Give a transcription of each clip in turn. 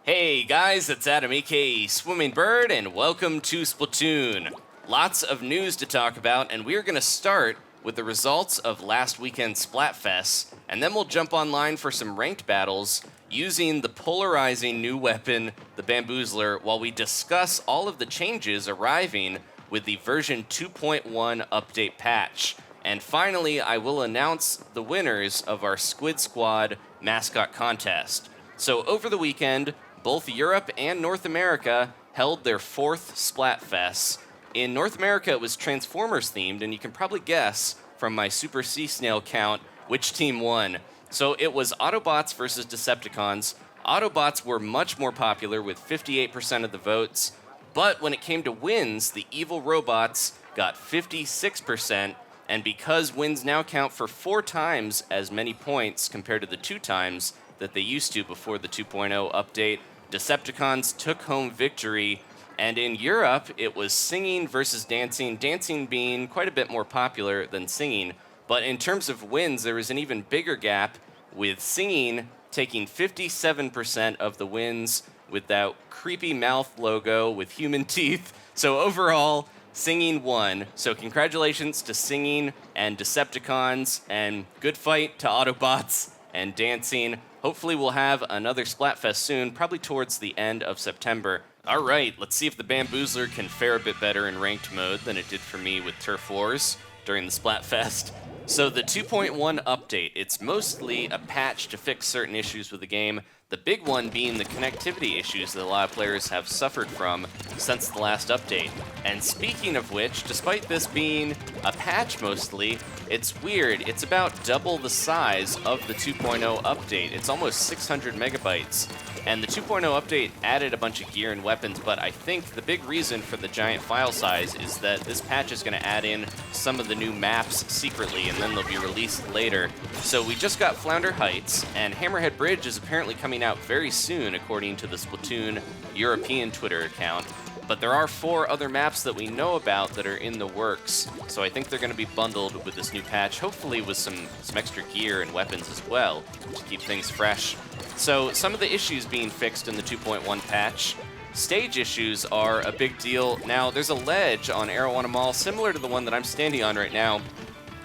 Hey guys, it's Adam aka Swimming Bird, and welcome to Splatoon. Lots of news to talk about, and we're going to start with the results of last weekend's Splatfest, and then we'll jump online for some ranked battles using the polarizing new weapon, the Bamboozler, while we discuss all of the changes arriving with the version 2.1 update patch. And finally, I will announce the winners of our Squid Squad mascot contest. So over the weekend, both Europe and North America held their fourth Splatfest. In North America, it was Transformers themed, and you can probably guess from my Super Sea Snail count which team won. So it was Autobots versus Decepticons. Autobots were much more popular with 58% of the votes, but when it came to wins, the evil robots got 56%, and because wins now count for 4 times as many points compared to the 2 times that they used to before the 2.0 update, Decepticons took home victory. And in Europe, it was singing versus dancing, dancing being quite a bit more popular than singing. But in terms of wins, there was an even bigger gap, with singing taking 57% of the wins with that creepy mouth logo with human teeth. So overall, singing won. So congratulations to singing and Decepticons, and good fight to Autobots and dancing. Hopefully we'll have another Splatfest soon, probably towards the end of September. All right, let's see if the Bamboozler can fare a bit better in ranked mode than it did for me with Turf Wars during the Splatfest. So the 2.1 update, it's mostly a patch to fix certain issues with the game, the big one being the connectivity issues that a lot of players have suffered from since the last update. And speaking of which, despite this being a patch mostly, it's weird. It's about double the size of the 2.0 update. It's almost 600 megabytes. And the 2.0 update added a bunch of gear and weapons, but I think the big reason for the giant file size is that this patch is going to add in some of the new maps secretly, and then they'll be released later. So we just got Flounder Heights, and Hammerhead Bridge is apparently coming out very soon, according to the Splatoon European Twitter account. But there are 4 other maps that we know about that are in the works, so I think they're going to be bundled with this new patch, hopefully with some extra gear and weapons as well, to keep things fresh. So some of the issues being fixed in the 2.1 patch. Stage issues are a big deal. Now, there's a ledge on Arowana Mall, similar to the one that I'm standing on right now.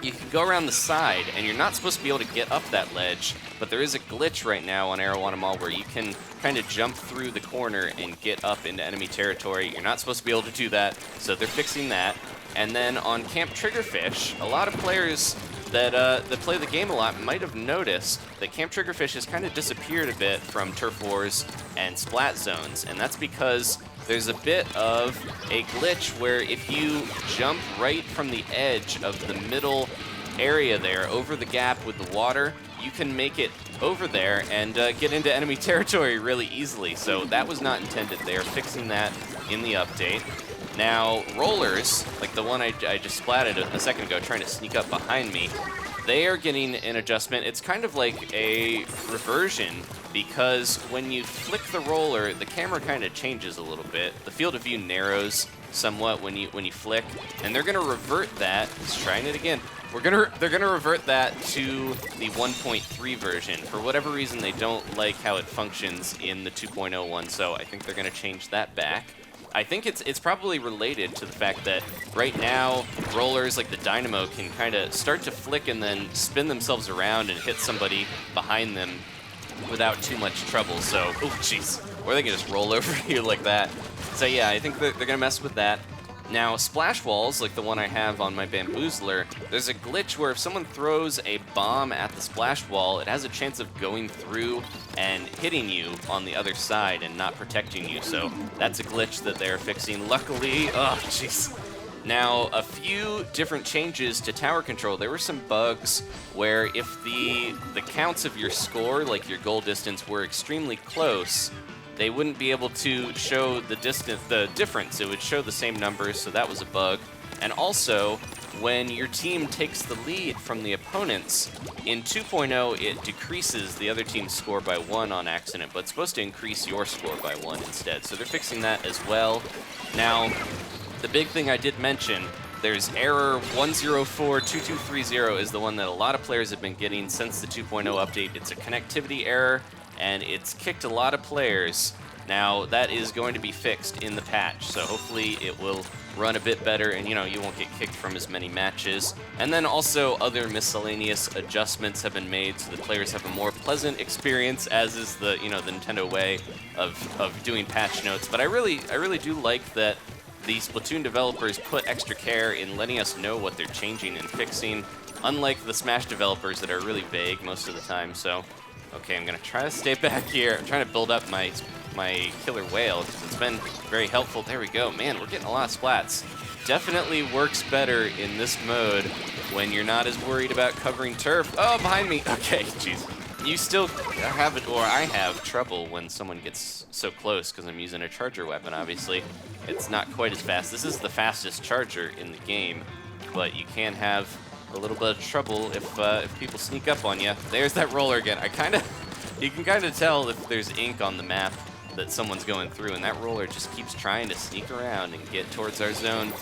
You can go around the side, and you're not supposed to be able to get up that ledge, but there is a glitch right now on Arowana Mall where you can kind of jump through the corner and get up into enemy territory. You're not supposed to be able to do that, so they're fixing that. And then on Camp Triggerfish, a lot of players that play the game a lot might have noticed that Camp Triggerfish has kind of disappeared a bit from Turf Wars and Splat Zones, and that's because there's a bit of a glitch where if you jump right from the edge of the middle area there over the gap with the water, you can make it over there and get into enemy territory really easily. So that was not intended. They are fixing that in the update. Now, rollers, like the one I just splatted a second ago trying to sneak up behind me, they are getting an adjustment. It's kind of like a reversion, because when you flick the roller, the camera kind of changes a little bit. The field of view narrows somewhat when you flick, and they're going to revert that. Let's try it again. They're gonna revert that to the 1.3 version. For whatever reason, they don't like how it functions in the 2.0 one, so I think they're gonna change that back. I think it's probably related to the fact that right now, rollers like the Dynamo can kind of start to flick and then spin themselves around and hit somebody behind them without too much trouble. So, oh jeez, or they can just roll over you like that. So yeah, I think they're gonna mess with that. Now, splash walls, like the one I have on my Bamboozler, there's a glitch where if someone throws a bomb at the splash wall, it has a chance of going through and hitting you on the other side and not protecting you. So that's a glitch that they're fixing. Luckily, oh, jeez. Now, a few different changes to tower control. There were some bugs where if the counts of your score, like your goal distance, were extremely close, they wouldn't be able to show the difference. It would show the same numbers, so that was a bug. And also, when your team takes the lead from the opponents, in 2.0 it decreases the other team's score by 1 on accident, but it's supposed to increase your score by 1 instead. So they're fixing that as well. Now, the big thing I did mention, there's error 1042230 is the one that a lot of players have been getting since the 2.0 update. It's a connectivity error, and it's kicked a lot of players Now, that is going to be fixed in the patch, so hopefully it will run a bit better and, you know, you won't get kicked from as many matches. And then also other miscellaneous adjustments have been made so the players have a more pleasant experience, as is the, you know, the Nintendo way of doing patch notes. But I really do like that the Splatoon developers put extra care in letting us know what they're changing and fixing, unlike the Smash developers that are really vague most of the time. So, okay, I'm gonna try to stay back here. I'm trying to build up my killer Wail because it's been very helpful. There we go. Man, we're getting a lot of splats. Definitely works better in this mode when you're not as worried about covering turf. Oh, behind me. Okay, jeez. You still have it, or I have trouble when someone gets so close because I'm using a charger weapon, obviously. It's not quite as fast. This is the fastest charger in the game, but you can have a little bit of trouble if people sneak up on you. There's that roller again. You can kind of tell if there's ink on the map that someone's going through, and that roller just keeps trying to sneak around and get towards our zone.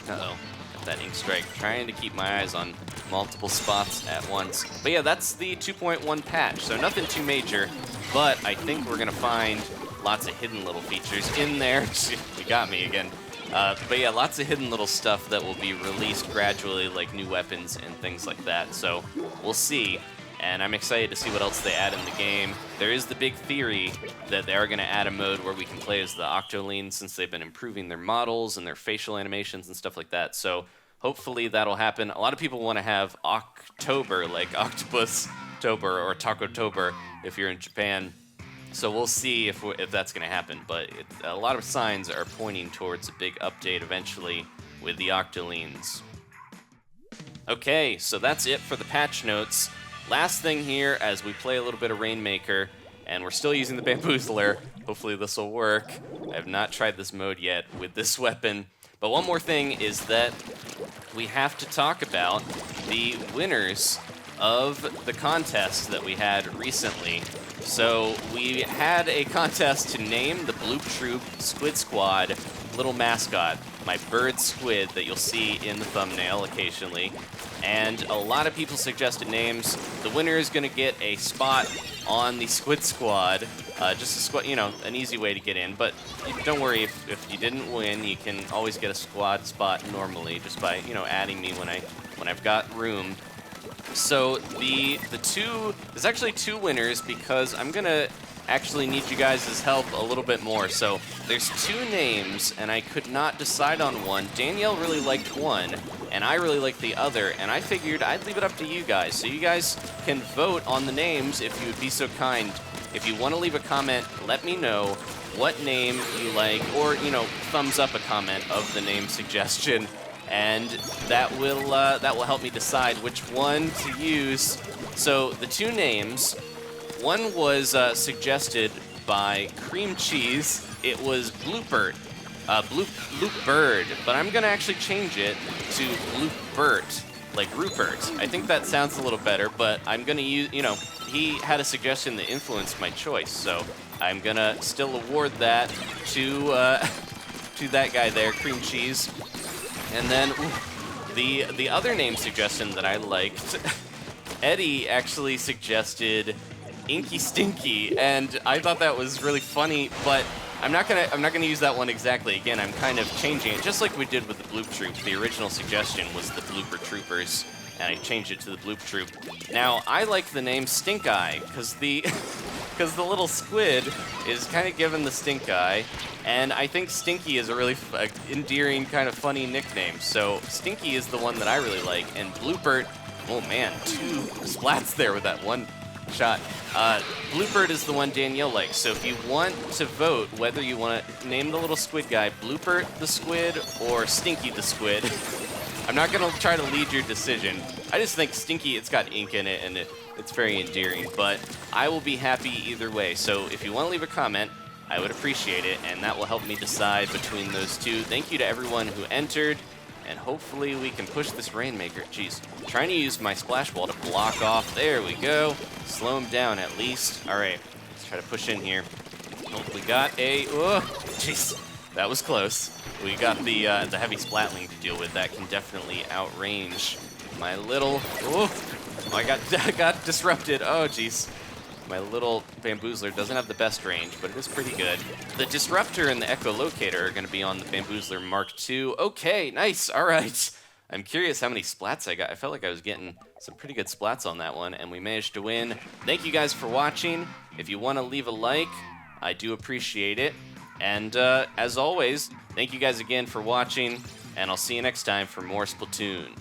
Uh-oh, got that ink strike. Trying to keep my eyes on multiple spots at once. But yeah, that's the 2.1 patch, so nothing too major, but I think we're gonna find lots of hidden little features in there. You got me again. But yeah, lots of hidden little stuff that will be released gradually, like new weapons and things like that, so we'll see. And I'm excited to see what else they add in the game. There is the big theory that they are going to add a mode where we can play as the Octoline, since they've been improving their models and their facial animations and stuff like that. So hopefully that'll happen. A lot of people want to have October, like Octopus-tober or Taco-tober if you're in Japan. So we'll see if that's going to happen. But a lot of signs are pointing towards a big update eventually with the Octolines. Okay, so that's it for the patch notes. Last thing here, as we play a little bit of Rainmaker, and we're still using the Bamboozler. Hopefully this will work. I have not tried this mode yet with this weapon. But one more thing is that we have to talk about the winners of the contest that we had recently. So we had a contest to name the Bloop Troop Squid Squad little mascot, my bird squid that you'll see in the thumbnail occasionally. And a lot of people suggested names. The winner is going to get a spot on the Squid Squad. Just a squad, you know, an easy way to get in. But don't worry, if you didn't win, you can always get a squad spot normally just by, you know, adding me when I've got room. So there's actually two winners because I'm gonna actually need you guys' help a little bit more. So there's two names, and I could not decide on one. Danielle really liked one, and I really liked the other, and I figured I'd leave it up to you guys. So you guys can vote on the names if you would be so kind. If you want to leave a comment, let me know what name you like, or, you know, thumbs up a comment of the name suggestion, and that will help me decide which one to use. So the two names, one was suggested by Cream Cheese. It was Bloopert, Bloop Bird, but I'm gonna actually change it to Bloopbert, like Rupert. I think that sounds a little better, but I'm gonna use, you know, he had a suggestion that influenced my choice, so I'm gonna still award that to that guy there, Cream Cheese. And then the other name suggestion that I liked, Eddie actually suggested Inky Stinky, and I thought that was really funny, but I'm not gonna use that one exactly. Again, I'm kind of changing it, just like we did with the Bloop Troop. The original suggestion was the Blooper Troopers, and I changed it to the Bloop Troop. Now, I like the name Stink Eye, because the little squid is kind of given the stink eye, and I think Stinky is a really endearing, kind of funny nickname. So Stinky is the one that I really like, and Bloopert, oh man, 2 splats there with that one shot. Bloopert is the one Danielle likes. So if you want to vote whether you want to name the little squid guy Bloopert the Squid or Stinky the Squid, I'm not going to try to lead your decision. I just think Stinky, it's got ink in it, and it's very endearing, but I will be happy either way. So if you want to leave a comment, I would appreciate it, and that will help me decide between those two. Thank you to everyone who entered, and hopefully we can push this Rainmaker. Jeez, I'm trying to use my splash wall to block off. There we go. Slow him down at least. All right, let's try to push in here. Oh, we got a, jeez, that was close. We got the heavy Splatling to deal with. That can definitely outrange my little, I got disrupted. Oh, jeez. My little Bamboozler doesn't have the best range, but it is pretty good. The Disruptor and the Echolocator are going to be on the Bamboozler Mark II. Okay, nice. All right. I'm curious how many splats I got. I felt like I was getting some pretty good splats on that one, and we managed to win. Thank you guys for watching. If you want to leave a like, I do appreciate it. And as always, thank you guys again for watching, and I'll see you next time for more Splatoon.